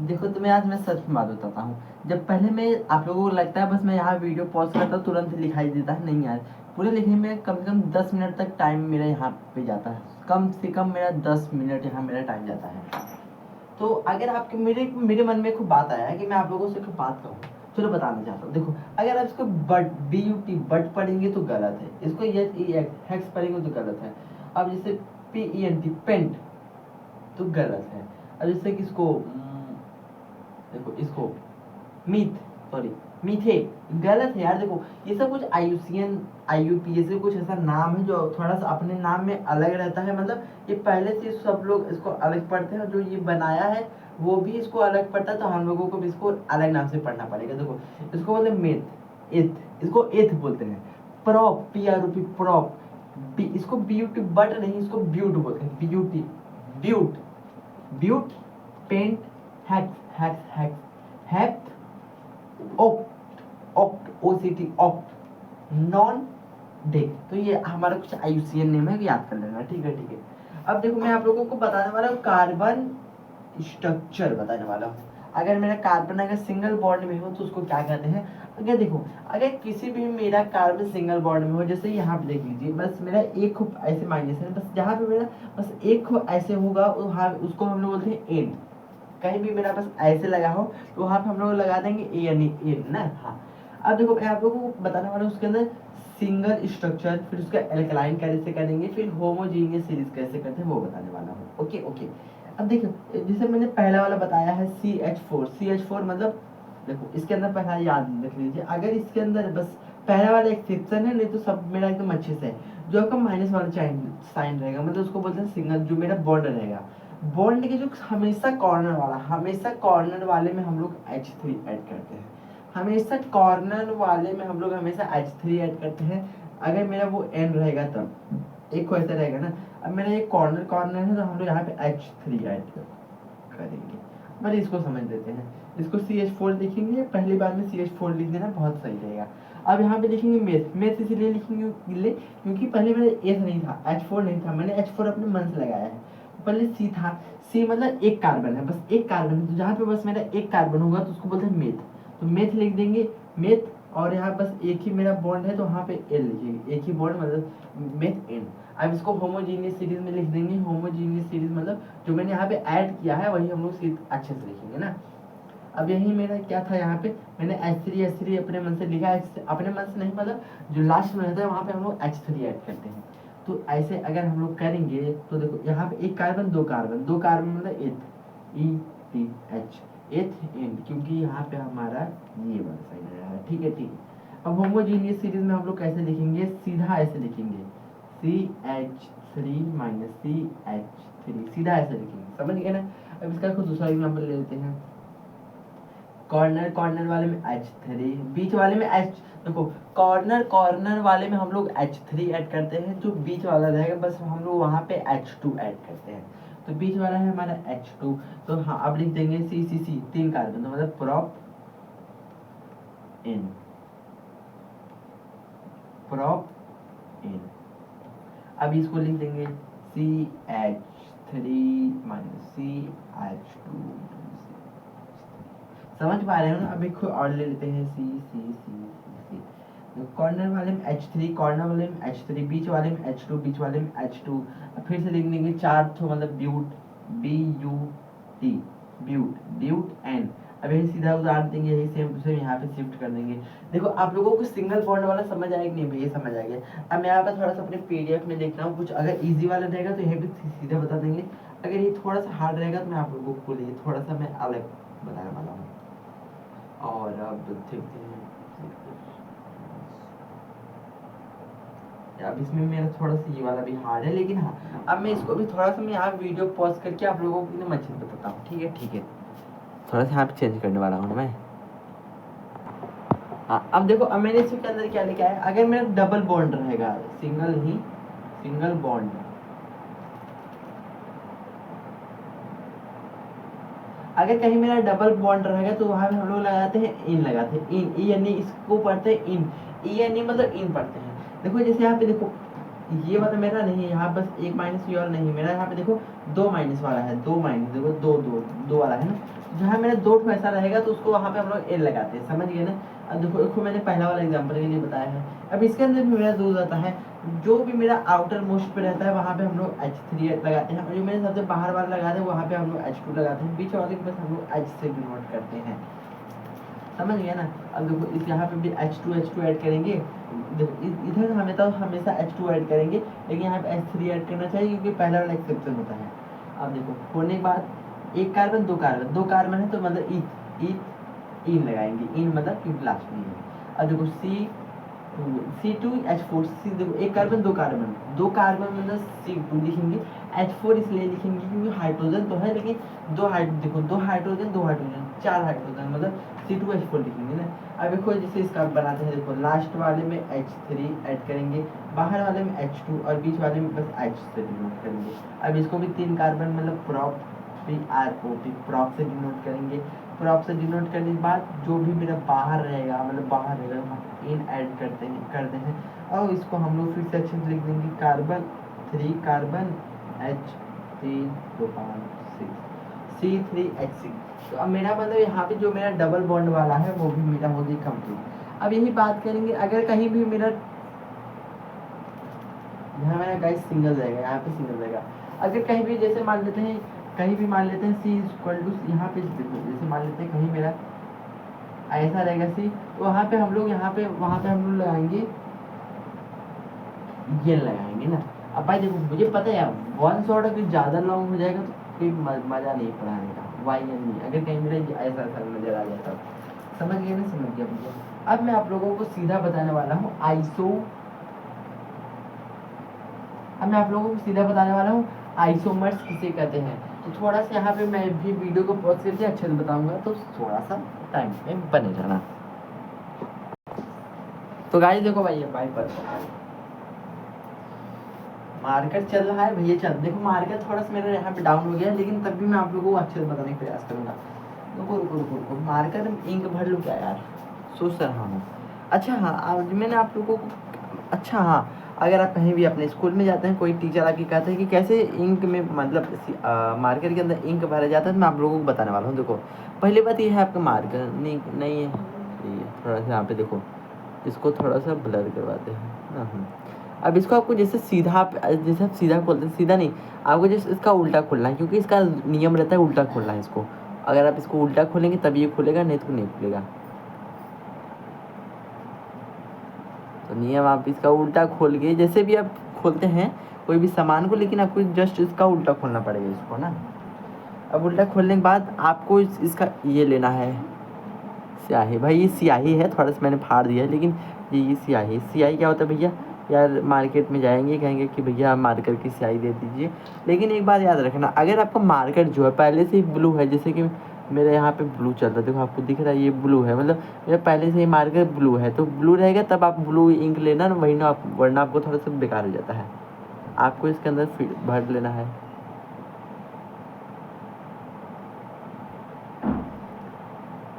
देखो तुम्हें आज मैं सच में बात बताता हूँ। जब पहले मैं आप लोगों को लगता है बस मैं यहाँ वीडियो पॉज करता हूँ तुरंत लिखाई देता है, नहीं यार पूरे लिखने में कम से कम 10 मिनट तक टाइम मेरा यहाँ पे जाता है, कम से कम मेरा 10 मिनट यहाँ मेरा टाइम जाता है। तो अगर आपके मेरे मन में एक बात आया है कि मैं आप लोगों से एक बात कहूँ, चलो बताना चाहता हूँ। देखो अगर आप इसको बट पढ़ेंगे तो गलत है, इसको हेक्स पढ़ेंगे तो गलत है। अब जैसे PENT पेंट तो गलत है। अब जैसे कि इसको देखो इसको मीथे गलत है यार। देखो ये सब कुछ IUPAC कुछ ऐसा नाम है जो थोड़ा सा अपने नाम में अलग रहता है, मतलब ये पहले से सब लोग इसको अलग पढ़ते हैं, जो ये बनाया है वो भी इसको अलग पढ़ता है, तो हम लोगों को भी इसको अलग नाम से पढ़ना पड़ेगा। देखो इसको बोलते हैं मेथ, एथ, इसको एथ बोलते हैं। प्रॉप, PROP, प्रॉप, इसको ब्यूटी बट नहीं, इसको ब्यूट बोलते हैं, beauty, but, pent, hex, hep, oct, OCT, oct, non, dec. तो ये हमारा कुछ IUCN नेम है, याद कर लेना, ठीक है। अब देखो मैं आप लोगों को बताने वाला हूँ कार्बन स्ट्रक्चर बताने वाला हूँ। अगर मेरा कार्बन अगर सिंगल बॉन्ड में हो तो उसको क्या कहते हैं। अगर देखो अगर किसी भी मेरा कार्बन सिंगल बॉन्ड में हो, जैसे यहाँ पे देख लीजिए बस मेरा एक खूब ऐसे माइनस है, बस जहाँ पे मेरा बस एक खूब ऐसे होगा वहाँ उसको हम लोग बोलते हैं एन। कहीं भी मेरा बस ऐसे लगा हो तो वहाँ पे हम लोग लगा देंगे ए यानी एन ना। हाँ अब देखो मैं आप लोगों को बताने वाला हूँ उसके अंदर सिंगल स्ट्रक्चर, फिर उसका एल्कलाइन कैसे करेंगे, फिर होमोजीनियस सीरीज कैसे करते हैं वो बताने वाला हूँ। Okay okay. अब देखो जैसे मैंने पहला वाला बताया है CH4, CH4 मतलब देखो इसके अंदर पहला याद रख लीजिए, अगर इसके अंदर बस पहला वाला एक्सेप्शन है, नहीं तो सब मेरा एकदम अच्छे से है। जो आपका माइनस वाला साइन रहेगा मतलब उसको बोलते हैं सिंगल, जो मेरा बॉन्ड रहेगा, बॉन्ड के जो हमेशा कॉर्नर वाला, हमेशा कॉर्नर वाले में हम लोग H3 ऐड करते हैं, हमेशा कॉर्नर वाले में हम लोग हमेशा H3 ऐड करते हैं। अगर मेरा वो N रहेगा तब एक को ऐसा रहेगा ना, अब मेरा ये कॉर्नर कॉर्नर है तो हम लोग यहाँ पे H3 ऐड करेंगे। बस इसको समझ लेते हैं, इसको CH4 लिखेंगे, पहली बार में CH4 लिख देना बहुत सही रहेगा। अब यहाँ पे लिखेंगे मेथ, मेथ इसलिए लिखेंगे क्योंकि पहले मेरा एथ नहीं था, H4 नहीं था, मैंने H4 अपने मन से लगाया है। पहले C था, C मतलब एक कार्बन है, बस एक कार्बन है, तो जहाँ पे बस मेरा एक कार्बन होगा तो उसको बोलते हैं मेथ, तो मेथ लिख देंगे मेथ। और यहाँ बस एक ही मेरा बॉन्ड है तो वहाँ पे एल लिखेंगे, एक ही बॉन्ड मतलब मेथ एन। अब इसको होमोजीनियस सीरीज में लिख देंगे, होमोजीनियस सीरीज मतलब जो मैंने यहाँ पे ऐड किया है वही हम लोग अच्छे से लिखेंगे ना। अब यही मेरा क्या था, यहाँ पे मैंने H3 अपने मन से लिखा है, अपने मन से नहीं मतलब जो लास्ट में रहता है वहाँ पे हम लोग H3 ऐड करते हैं। तो ऐसे अगर हम लोग करेंगे तो देखो यहाँ पे एक कार्बन दो कार्बन, दो कार्बन मतलब एथ, ETH एथ एंड, क्योंकि यहाँ पे हमारा ये वाला साइन आया है। ठीक है ठीक है। अब होमोजीनियस सीरीज में हम लोग कैसे लिखेंगे, सीधा ऐसे लिखेंगे CH3 माइनस CH3, सीधा ऐसे लिखेंगे, समझ गए ना। अब इसका खुद दूसरा एग्जाम्पल ले लेते हैं, कॉर्नर कॉर्नर वाले में H3, बीच वाले में H, देखो कॉर्नर कॉर्नर वाले में हम लोग H3 ऐड करते हैं, जो बीच वाला रहेगा बस हम लोग वहाँ पे H2 ऐड करते हैं। तो बीच वाला है हमारा H2, तो हाँ अब लिख देंगे CCC, तीन कार्बन, तो मतलब प्रोप इन, प्रोप इन। अब इसको लिख देंगे CH3 माइनस CH2। समझ पा रहे हो ना। अब एक और ले लेते हैं C कॉर्नर वाले में H3, कॉर्नर वाले में H3, बीच वाले में H2, बीच वाले में H2। फिर से लिख देंगे चार तो मतलब ब्यूट, BUT, ब्यूट, ब्यूट N। अब यही सीधा उदाहरण देंगे, यही सेम टू सेम यहाँ पे शिफ्ट कर देंगे। देखो आप लोगों को सिंगल बॉन्ड वाला समझ आया कि नहीं भैया, समझ आ गया। अब मैं यहाँ पर थोड़ा सा अपने PDF में लिख रहा हूँ, कुछ अगर इजी वाला रहेगा तो यही भी सीधा बता देंगे, अगर ये थोड़ा सा हार्ड रहेगा तो मैं आप लोगों को लिए थोड़ा सा मैं अलग बताने वाला हूँ। और अब देखते हैं, अब इसमें मेरा थोड़ा सा ये वाला भी हार्ड है, लेकिन हाँ अब मैं इसको भी थोड़ा सा मैं यहाँ वीडियो पॉज करके आप लोगों को एकदम अच्छे से बताता हूँ। ठीक है ठीक है, थोड़ा सा यहाँ पे चेंज करने वाला हूँ मैं। हाँ अब देखो, अब मैंने इसके अंदर क्या लिखा है, अगर मेरा डबल बॉन्ड रहेगा, सिंगल बॉन्ड, अगर कहीं मेरा डबल बॉन्ड रहेगा तो वहाँ पे हम लोग लगाते हैं इन, लगाते हैं इन, यानी इसको पढ़ते हैं इन, यानी मतलब इन पढ़ते हैं। देखो जैसे यहाँ पे देखो ये वाला मेरा नहीं है, यहाँ बस एक माइनस ये वाला नहीं है मेरा, यहाँ पे देखो दो माइनस वाला है, दो माइनस देखो दो दो दो वाला है ना, जहाँ मेरा दो ठो ऐसा रहेगा तो उसको वहाँ पे हम लोग एन लगाते हैं, समझ गए ना। अब देखो मैंने पहला वाला एग्जाम्पल के लिए बताया है। अब इसके अंदर भी मेरा दो आता है, जो भी मेरा आउटर मोस्ट पे रहता है वहाँ पे हम लोग H3 लगाते हैं, और जो मेरे सबसे बाहर वाला लगाते हैं वहाँ पे हम लोग H2 लगाते हैं, बीच वाले के बस हम लोग H से डिनोट करते हैं, समझ गया ना। अब देखो इस यहाँ पे भी H2 ऐड करेंगे, देखो इधर हमेशा H2 ऐड करेंगे, लेकिन यहाँ पे H3 ऐड करना चाहिए क्योंकि पहला वाला एक्सेप्शन होता है। अब देखो होने के बाद एक कार्बन दो कार्बन है तो मतलब इन लगाएंगे, इन मतलब क्योंकि लास्ट में है। अब देखो C2H4, देखो एक कार्बन दो कार्बन मतलब C2 लिखेंगे, H4 इसलिए लिखेंगे क्योंकि हाइड्रोजन तो है, लेकिन दो हाइड्रोजन चार हाइड्रोजन मतलब C2H4 लिखेंगे ना। अब देखो जैसे इसका बनाते हैं, देखो लास्ट वाले में H3 ऐड करेंगे, बाहर वाले में H2 और बीच वाले में बस H से डिनोट करेंगे। अब इसको भी तीन कार्बन मतलब प्रोप से डिनोट करेंगे। प्रोप से डिनोट करने के बाद जो भी मेरा बाहर रहेगा हम इन ऐड करते हैं और इसको हम लोग फिर से अच्छे से लिख देंगे, कार्बन 3 कार्बन H3 C3H6। तो अब मेरा मतलब यहाँ पे जो मेरा डबल बॉन्ड वाला है वो भी मेरा हो गई कंप्लीट। अब यही बात करेंगे, अगर कहीं भी मेरा यहाँ मेरा गाइस सिंगल रहेगा, यहाँ पे सिंगल रहेगा, अगर कहीं भी जैसे मान लेते हैं C इक्वल टू, यहाँ पे जैसे मान लेते हैं कहीं मेरा ऐसा रहेगा C, तो वहाँ पे हम लोग वहाँ पे हम लोग लगाएंगे ये लगाएंगे ना। अब भाई देखो मुझे पता है यार वन शॉट अगर ज़्यादा लॉन्ग हो जाएगा तो कोई मज़ा नहीं पढ़ाने का, वाई एन नहीं, अगर कहीं मेरा ऐसा ऐसा नजर आ जाता समझ गए ना, समझ गया भैया। अब मैं आप लोगों को सीधा बताने वाला हूँ आइसो, अब मैं आप लोगों को सीधा बताने वाला हूँ आइसोमर्स किसे कहते हैं। तो थोड़ा सा यहाँ पे मैं भी वीडियो को पॉज करके अच्छे से बताऊंगा, तो थोड़ा सा टाइम में बने रहना। तो गाइस देखो भाई भाई पर मार्केट चल रहा है भैया, चल देखो मार्केट थोड़ा सा मेरा यहाँ पे डाउन हो गया है, लेकिन तब भी मैं आप लोगों को अच्छे से बताने का प्रयास करूंगा। रुको रुको रुको रुको, मार्केट में इंक भर लूँ क्या यार, सोच रहा हूँ। अच्छा हाँ, आज मैंने आप लोगों को, अच्छा हाँ, अगर आप कहीं भी अपने स्कूल में जाते हैं, कोई टीचर आके कहते हैं कि कैसे इंक में मतलब मार्केट के अंदर इंक भरा जाता है, तो मैं आप लोगों को बताने वाला हूँ। देखो पहली बात ये है आपका मार्कर नहीं है, ये थोड़ा सा यहाँ पे देखो, इसको थोड़ा सा ब्लर करवाते हैं। अब इसको आपको जैसे सीधा, जैसे आप सीधा खोलते हैं, सीधा नहीं, आपको जैसे इसका उल्टा खोलना है, क्योंकि इसका नियम रहता है उल्टा खोलना है इसको। अगर आप इसको उल्टा खोलेंगे तब ये खुलेगा, नहीं तो नहीं खुलेगा। तो नियम आप इसका उल्टा खोल के, जैसे भी आप खोलते हैं कोई भी सामान को, लेकिन आपको जस्ट इसका उल्टा खोलना पड़ेगा इसको ना। अब उल्टा खोलने के बाद आपको इसका ये लेना है स्याही। भाई ये स्याही है, थोड़ा सा मैंने फाड़ दिया है, लेकिन ये स्याही, स्याही क्या होता है भैया, यार मार्केट में जाएंगे कहेंगे कि भैया मार्कर की स्याही दे दीजिए। लेकिन एक बात याद रखना, अगर आपका मार्कर जो है पहले से ही ब्लू है, जैसे कि मेरे यहाँ पे ब्लू चल रहा है, देखो आपको दिख रहा है ये ब्लू है, मतलब मेरा पहले से ही मार्कर ब्लू है, तो ब्लू रहेगा तब आप ब्लू इंक लेना ना, वही ना आप, वरना आपको थोड़ा सा बेकार हो जाता है। आपको इसके अंदर भर लेना है।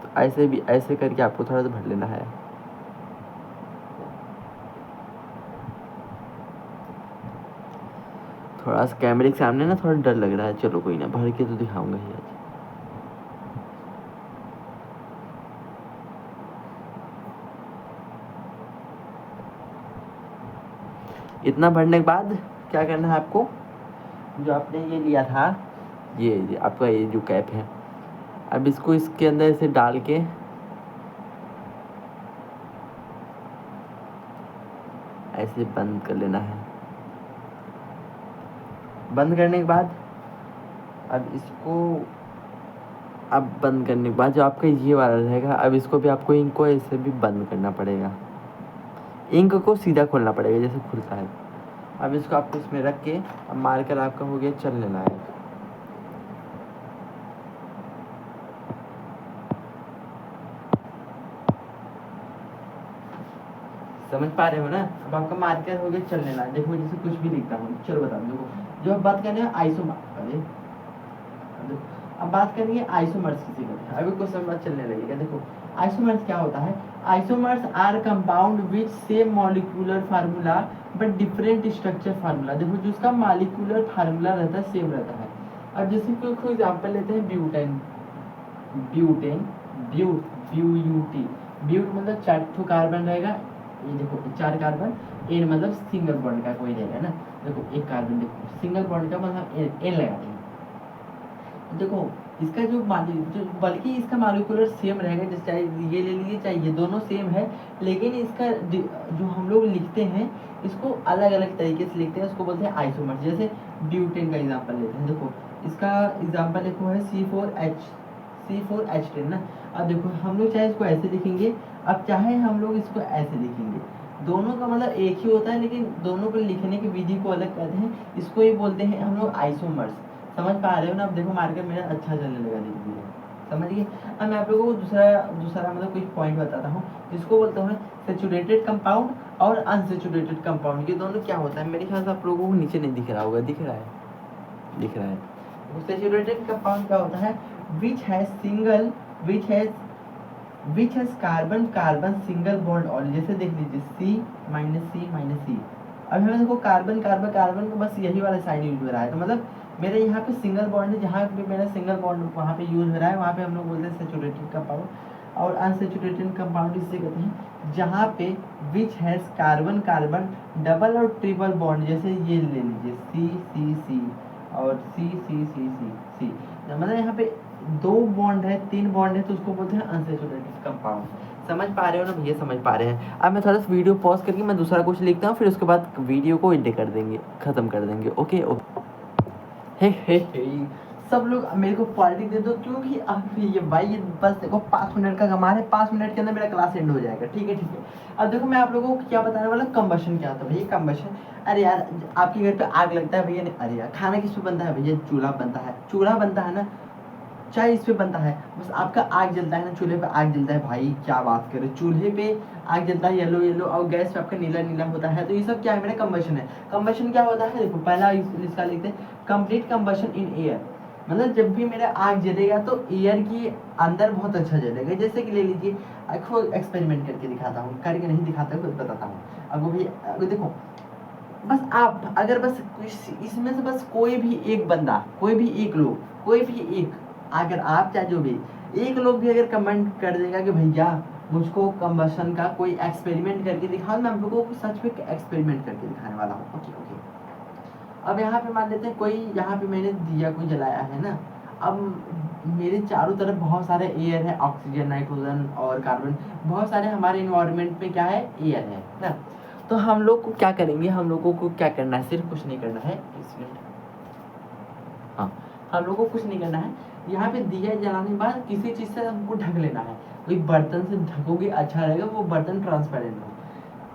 तो ऐसे भी ऐसे करके आपको थोड़ा सा भर लेना है। थोड़ा सा कैमरे के सामने ना थोड़ा डर लग रहा है, चलो कोई ना, भर के तो दिखाऊंगा ही आज। इतना भरने के बाद क्या करना है आपको, जो आपने ये लिया था, ये आपका ये जो कैप है, अब इसको इसके अंदर से डाल के ऐसे बंद कर लेना है। बंद करने के बाद अब इसको, अब बंद करने के बाद जो आपका ये वाला रहेगा, अब इसको भी आपको इंक को ऐसे भी बंद करना पड़ेगा, इंक को सीधा खोलना पड़ेगा जैसे खुलता है। अब इसको आपको इसमें रख के, अब मार्कर आपका हो गया चलने लायक। समझ पा रहे हो ना, अब आपका मार्कर हो गया चलने लायक। देखो जैसे कुछ भी लिखता हूँ, चलो बता दो। देखो जो अब बात करने अब बात करेंगे आइसोमर्स किसे कहते हैं। अभी क्वेश्चन बात चलने लगेगा। देखो आइसोमर्स क्या होता है, isomers are compound which same molecular formula but different structure formula. देखो जो उसका मॉलिक्यूलर फार्मूला रहता है सेम रहता है। अब जैसे कोई एग्जाम्पल लेते हैं ब्यूटेन, ब्यूटेन ब्यूटी, ब्यूट मतलब 4 कार्बन रहेगा, ये देखो 4 कार्बन, एन मतलब सिंगल बॉन्ड का कोई रहेगा ना। देखो एक कार्बन, देखो सिंगल बॉन्ड का मतलब एन लगा देंगे। देखो इसका जो बल्कि इसका मॉलिक्यूलर सेम रहेगा, जैसे चाहे ये ले लीजिए चाहे ये, दोनों सेम है, लेकिन इसका जो हम लोग लिखते हैं इसको अलग अलग तरीके से लिखते हैं, उसको बोलते हैं आइसोमर। जैसे ब्यूटेन का एग्जांपल लेते हैं, देखो इसका एग्जांपल देखो है C4H10 ना। अब देखो हम लोग चाहे इसको ऐसे लिखेंगे, अब चाहे हम लोग इसको ऐसे लिखेंगे, दोनों का मतलब एक ही होता है, लेकिन दोनों को लिखने की विधि को अलग कहते हैं, इसको ही बोलते हैं हम लोग आइसोमर्स। समझ पा रहे हो ना। अब देखो मार्केट मेरा अच्छा चलने लगा, धीरे समझ गए। अब मैं आप लोगों को दूसरा मतलब कुछ पॉइंट बताता हूँ, जिसको बोलते हैं सेचुरेटेड कंपाउंड और अनसेचुरेटेड कंपाउंड। ये दोनों क्या होता है, मेरे ख्याल से आप लोगों को नीचे नहीं दिख रहा होगा, दिख रहा है। सेचुरेटेड कंपाउंड क्या होता है, which has carbon single bond all. जैसे देख लीजिए C-C-C। अब हमें देखो कार्बन का बस यही वाला साइन यूज हो रहा है, तो मतलब मेरे यहाँ पे सिंगल बॉन्ड है, जहाँ पे मेरा सिंगल बॉन्ड वहाँ पे यूज हो रहा है, वहाँ पे हम लोग बोलते हैं सेचुरेटेड कंपाउंड। और अनसेचुरेटेड कंपाउंड इससे कहते हैं जहाँ पे विच हैज कार्बन डबल और ट्रिपल बॉन्ड। जैसे ये ले लीजिए C-C-C और C-C-C-C, मतलब यहाँ पे 2 बॉन्ड है, 3 बॉन्ड है, तो उसको बोलते हैं अनसेचुरेटेड कंपाउंड। समझ पा रहे हो ना भैया, समझ पा रहे हैं। अब मैं थोड़ा सा वीडियो पॉज करके मैं दूसरा कुछ लिखता हूँ, फिर उसके बाद वीडियो को एंड कर देंगे, ख़त्म कर देंगे। Okay okay. हे सब लोग मेरे को क्वालिटी दे दो, क्योंकि अब ये भाई ये बस देखो 5 मिनट का कमाल है, 5 मिनट के अंदर मेरा क्लास एंड हो जाएगा। ठीक है ठीक है। अब देखो मैं आप लोगों को क्या बताने वाला, कंबशन क्या होता है भैया। कंबशन, अरे यार आपके घर पे आग लगता है भैया, अरे यार खाना किस पे बनता है भैया, चूल्हा बनता है, चूल्हा बनता है ना, चाय इस पे बनता है, बस आपका आग जलता है ना, चूल्हे पे आग जलता है भाई, क्या बात करें, चूल्हे पे आग जलता है येलो येलो, और गैस पे आपका नीला नीला होता है। तो ये सब क्या है, मेरा कंबशन है। कंबशन क्या होता है, देखो पहला इसका लिखते हैं, कंप्लीट कंबशन इन एयर। मतलब जब भी मेरा आग जलेगा तो एयर की अंदर बहुत अच्छा जलेगा। जैसे कि ले लीजिए, आपको एक्सपेरिमेंट करके दिखाता हूँ, करके नहीं दिखाता, खुद बताता हूँ। अब भी देखो, बस आप अगर बस इसमें से बस कोई भी एक बंदा, कोई भी एक लोग, कोई भी एक, अगर आप चाहे जो भी एक लोग भी अगर कमेंट कर देगा कि भैया मुझको कंबशन का कोई एक्सपेरिमेंट करके दिखाओ, मैं आप लोगों को सच में एक्सपेरिमेंट करके दिखाने वाला हूँ। Okay okay. अब यहाँ पे मान लेते हैं कोई, यहाँ पे मैंने दिया को जलाया है ना, अब मेरे चारों तरफ बहुत सारे एयर है, ऑक्सीजन, नाइट्रोजन और कार्बन, बहुत सारे हमारे इन्वायरमेंट में क्या है, एयर है ना। तो हम लोग को क्या करेंगे, हम लोगों को क्या करना है, सिर्फ कुछ नहीं करना है, हाँ हम लोगों को कुछ नहीं करना है। यहाँ पे दिया जलाने के बाद किसी चीज़ से हमको ढक लेना है, कोई बर्तन से ढकोगे अच्छा रहेगा, वो बर्तन ट्रांसपेरेंट हो।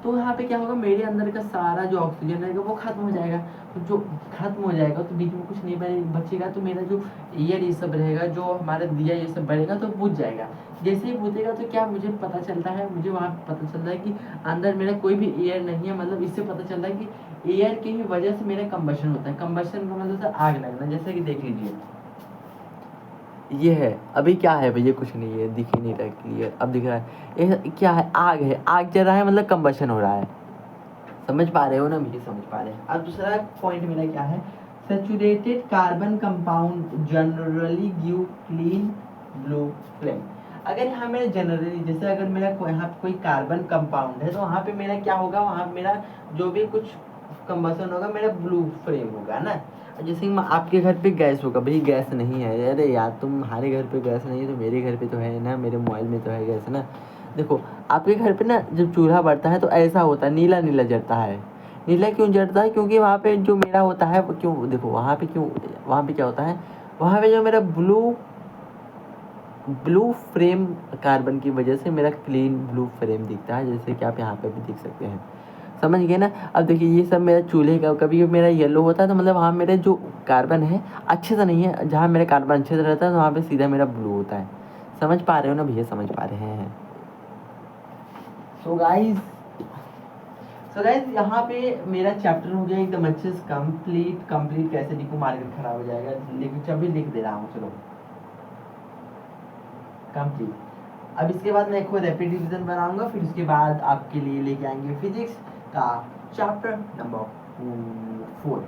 तो यहाँ पे क्या होगा, मेरे अंदर का सारा जो ऑक्सीजन रहेगा वो खत्म हो जाएगा। तो जो खत्म हो जाएगा तो बीच में कुछ नहीं बचेगा, तो मेरा जो एयर ये सब रहेगा, जो हमारा दिया ये सब बढ़ेगा तो बुझ जाएगा। जैसे ही बुझेगा तो क्या मुझे पता चलता है, मुझे वहाँ पता चलता है कि अंदर मेरा कोई भी एयर नहीं है। मतलब इससे पता चलता है कि एयर की ही वजह से मेरा कंबशन होता है। कंबशन का मतलब है आग लगना। जैसे कि देख लीजिए, ये है, अभी क्या है भैया, कुछ नहीं है, दिख ही नहीं रहा है क्लियर। अब दिख रहा है, ये क्या है, आग है, आग जल रहा है, मतलब कंबशन हो रहा है। समझ पा रहे हो ना मुझे, समझ पा रहे हैं। अब दूसरा पॉइंट मेरा क्या है, saturated carbon compound generally give clean blue flame. अगर यहाँ मेरा जनरली, जैसे अगर मेरा यहाँ पे कोई कार्बन कंपाउंड है तो वहाँ पे मेरा क्या होगा, वहाँ मेरा जो भी कुछ कंबशन होगा मेरा ब्लू फ्लेम होगा ना। जैसे आपके घर पे गैस होगा, भाई गैस नहीं है, अरे यार तुम्हारे घर पे गैस नहीं है तो मेरे घर पे तो है ना, मेरे मोबाइल में तो है गैस ना। देखो आपके घर पे ना जब चूल्हा बढ़ता है तो ऐसा होता है, नीला नीला जलता है। नीला क्यों जलता है, क्योंकि वहाँ पे जो मेरा होता है वो क्यों, देखो वहाँ पे क्यों, वहाँ पे क्या होता है, वहाँ पे जो मेरा ब्लू फ्रेम कार्बन की वजह से मेरा क्लीन ब्लू फ्रेम दिखता है, जैसे कि आप यहाँ पे भी देख सकते हैं। समझ गए ना। अब देखिए ये सब मेरा चूल्हे का, कभी मेरा येलो होता है तो मतलब वहाँ मेरे जो कार्बन है अच्छे से नहीं है, जहाँ मेरा कार्बन अच्छे से रहता है तो वहाँ पे सीधा मेरा ब्लू होता है। समझ पा रहे हो ना भैया, समझ पा रहे हैं। सो गाइस यहाँ पे मेरा चैप्टर हो गया एकदम अच्छे से कंप्लीट कैसे लिखूं, मार्केट खराब हो जाएगा, लेकिन जब भी लिख दे रहा हूँ, चलो कंप्लीट। अब इसके बाद मैं एक और रैपिड रिवीजन बनाऊंगा, फिर उसके बाद आपके लिए लेके आएंगे फिजिक्स का चैप्टर नंबर 4,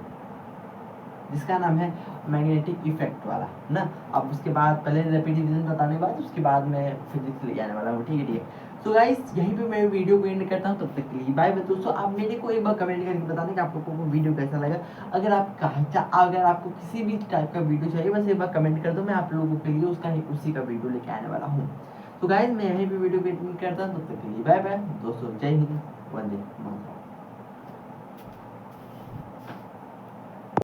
जिसका नाम है मैग्नेटिक इफेक्ट वाला ना। अब उसके बाद पहले रैपिड रिवीजन बताने के बाद उसके बाद मैं फिजिक्स ले जाने वाला हूँ। ठीक है। सो गाइस यहीं पे मैं वीडियो को एंड करता हूँ, तब तक के लिए बाय बाय दोस्तों। आप मेरे को एक बार कमेंट करके बताने कि आप लोगों को वीडियो कैसा लगा। अगर आपको किसी भी टाइप का वीडियो चाहिए, बस एक बार कमेंट कर दो, मैं आप लोगों के लिए उसी का वीडियो लेके आने वाला हूँ। तो गाइस मैं यहीं पे वीडियो को एंड करता हूँ, तब तक के लिए बाय बाय दोस्तों, जय हिंद, वंदे मातरम।